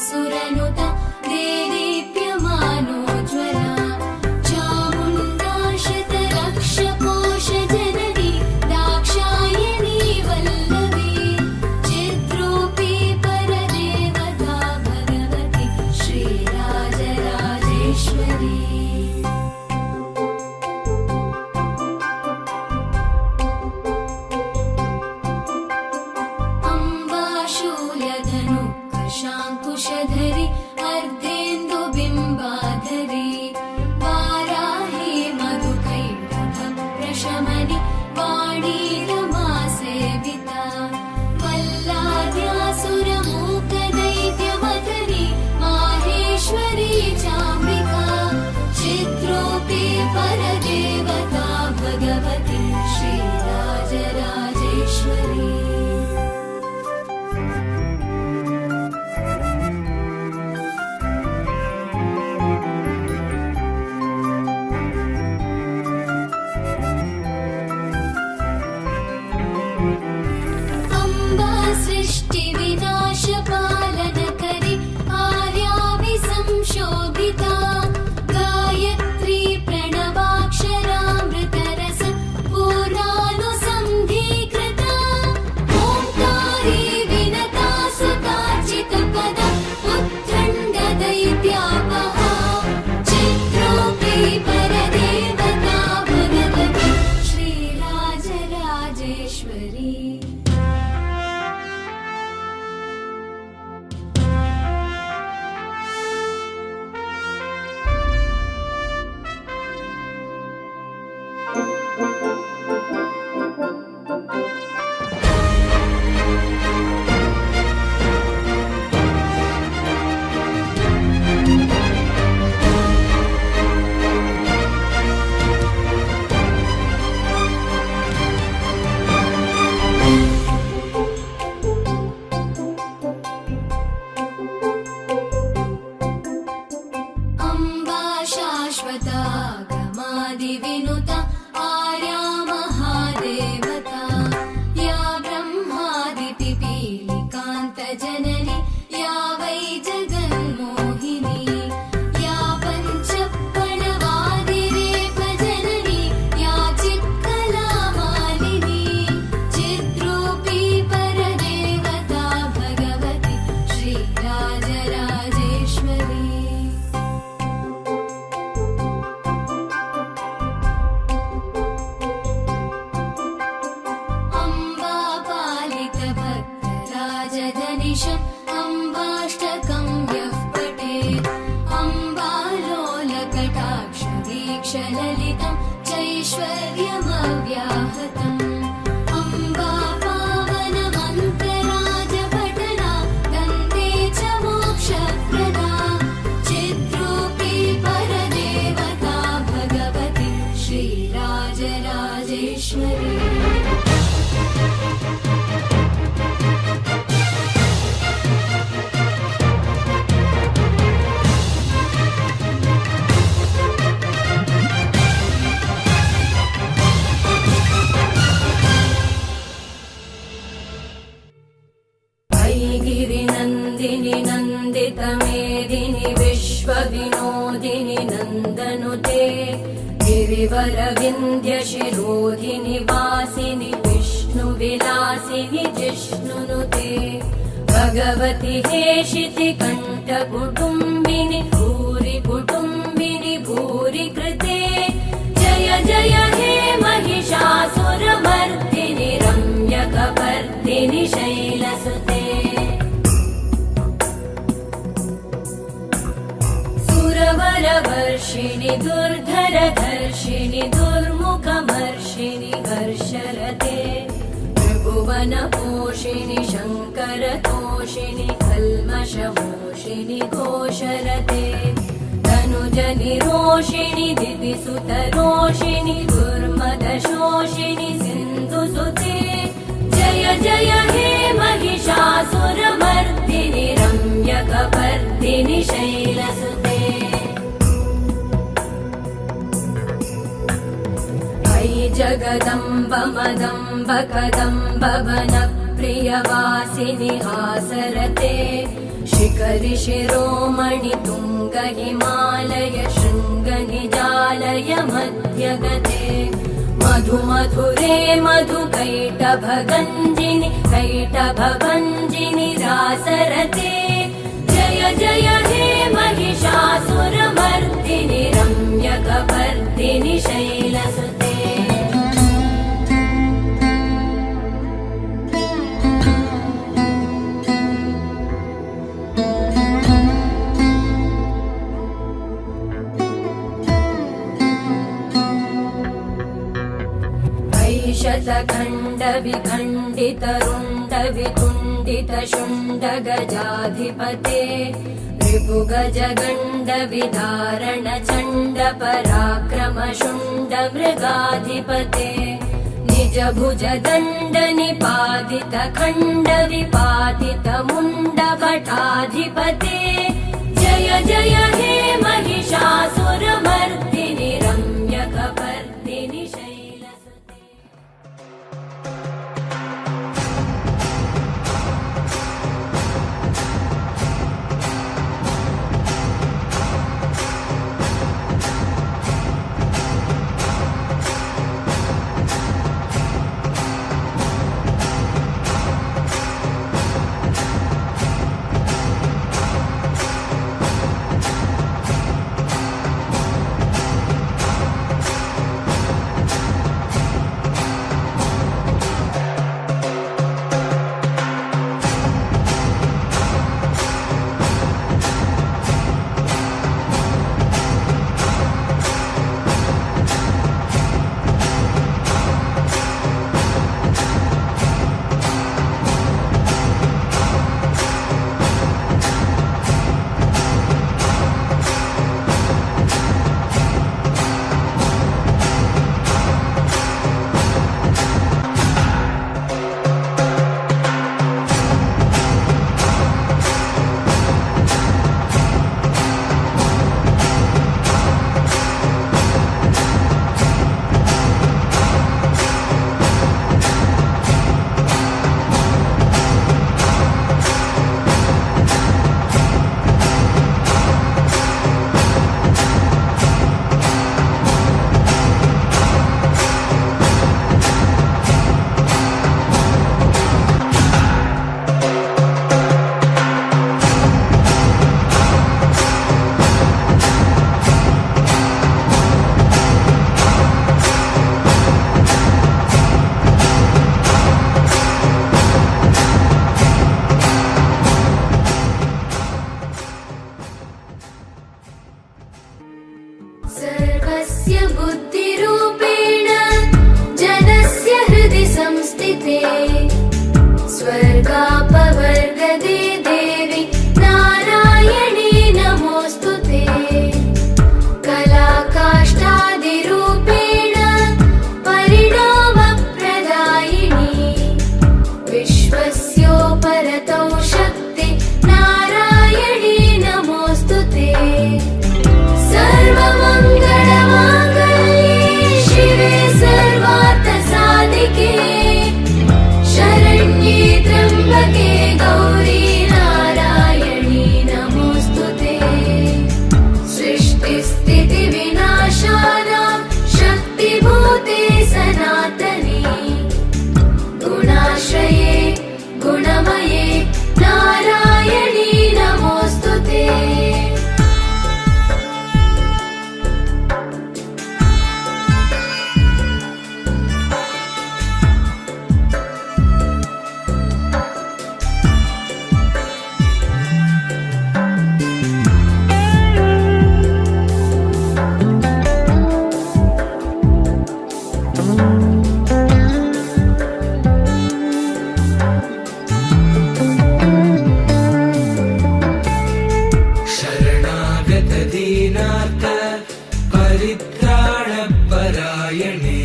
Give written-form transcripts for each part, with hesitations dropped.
सुरनुता देदीप्यमानोज्ज्वला चामुण्डा शतलक्षकोशजननी दाक्षायणी वल्लवी चिद्रूपी परदेवता भगवती श्रीराजराजेश्वरी शाङ्कुशधरी अर्धेन्दुबिम्बाधरी वाराही मधुकैटभप्रशमनि वाणी रमासेविता वल्लाद्यासुरमूकदैत्यमथनी माहेश्वरी चाम्बिका चिद्रूपी परदेवता भगवती श्रीराजराजेश्वरी सृष्टिविनाशपालनकरी आर्याविसंशोभिता गायत्री प्रणवाक्षरामृतरस पूर्णानुसन्धीकृता ओङ्कारी विनता सुतार्चितपदा उत्थण्डदैत्यापहा चिद्रूपी परदेवता भगवती श्रीराजराजेश्वरी शाश्वतागमादिविनुता आर्या महादेवता या ब्रह्मादिपिपीलिकान्तजननी या वै जगन्मोहिनी या पञ्चप्रणवादिरेफजननी या चित्कलामालिनी चिद्रूपी परदेवता भगवती श्रीराजराजेश्वरी अम्बाष्टकं यः पठेत् अम्बालोलकटाक्षवीक्षललितं चैश्वर्यमव्याहतम् अम्बा पावनमन्तराजपटना गन्धे च मोक्षप्रदा चिद्रूपी परदेवता भगवती श्रीराजराजेश्वरी गिरिनन्दिनि नन्दितमेदिनि विश्वविनोदिनि नन्दनुते गिरिवरविन्द्यशिरोधिनि वासिनि विष्णुविलासिनि जिष्णुनुते भगवति हेशिति कण्ठकुटुम्बिनि भूरि कुटुम्बिनि भूरि कृते जय जय हे महिषासुरमर्दिनि रम्यकपर्दिनि शैलसुते सुरवरवर्षिणि दुर्धरधर्षिणि दुर्मुखमर्षिणि हर्षरते त्रिभुवनपोषिणि शङ्करतोषिणि कल्मषमोषिणि घोषरते तनुजनिरोषिणि दिविसुतरोषिणि दुर्मदशोषिणि सिन्धुसुते जय जय हे महिषासुरमर्दिनि रम्यकपर्दिनि शैलसुते जगदम्ब मदम्ब कदम्ब वनप्रियवासिनि हासरते शिखरि शिरोमणि तुङ्ग हिमालय शृङ्ग निजालय मध्यगते मधु मधुरे मधु कैटभगञ्जिनि कैटभभञ्जिनि रासरते जय जय हे महिषासुरमर्दिनि रम्यकपर्दिनि शैलसुते शतखण्ड विखण्डित रुण्ड वितुण्डित शुण्ड गजाधिपते रिपुगज गण्ड विदारण चण्ड पराक्रम शुण्ड मृगाधिपते निज भुज दण्ड निपातित खण्ड विपातित मुण्ड भटाधिपते जय जय हे महिषासुरमर्दिनि रम्यकपर्दिनि सर्वस्य बुद्धिरूपेण जनस्य हृदि संस्थिते स्वर्गापवर्गदे देवि नारायणी नमोऽस्तुते कलाकाष्ठादिरूपेण परिणामप्रदायिनी विश्वस्योपरतौ शक्ति नारायणी नमोऽस्तुते सर्वमङ्गलमाङ्गल्ये शिवे सर्वार्थसाधिके शरण्ये त्र्यम्बके गौरी नारायणी नमोऽस्तुते सृष्टिस्थितिविनाशानां शक्तिभूते सनातनी गुणाश्रये गुणमये नारायणी नमोऽस्तुते परित्राणपरायणे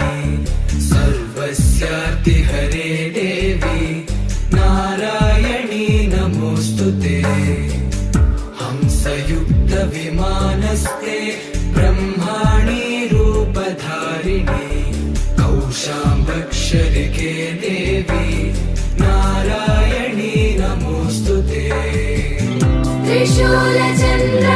सर्वस्यार्तिहरे देवी नारायणी नमोऽस्तुते हंसयुक्तविमानस्ते ब्रह्माणी रूपधारिणी कौशाम्बक्षरिके देवी नारायणी नमोऽस्तुते त्रिशूलचन्द्र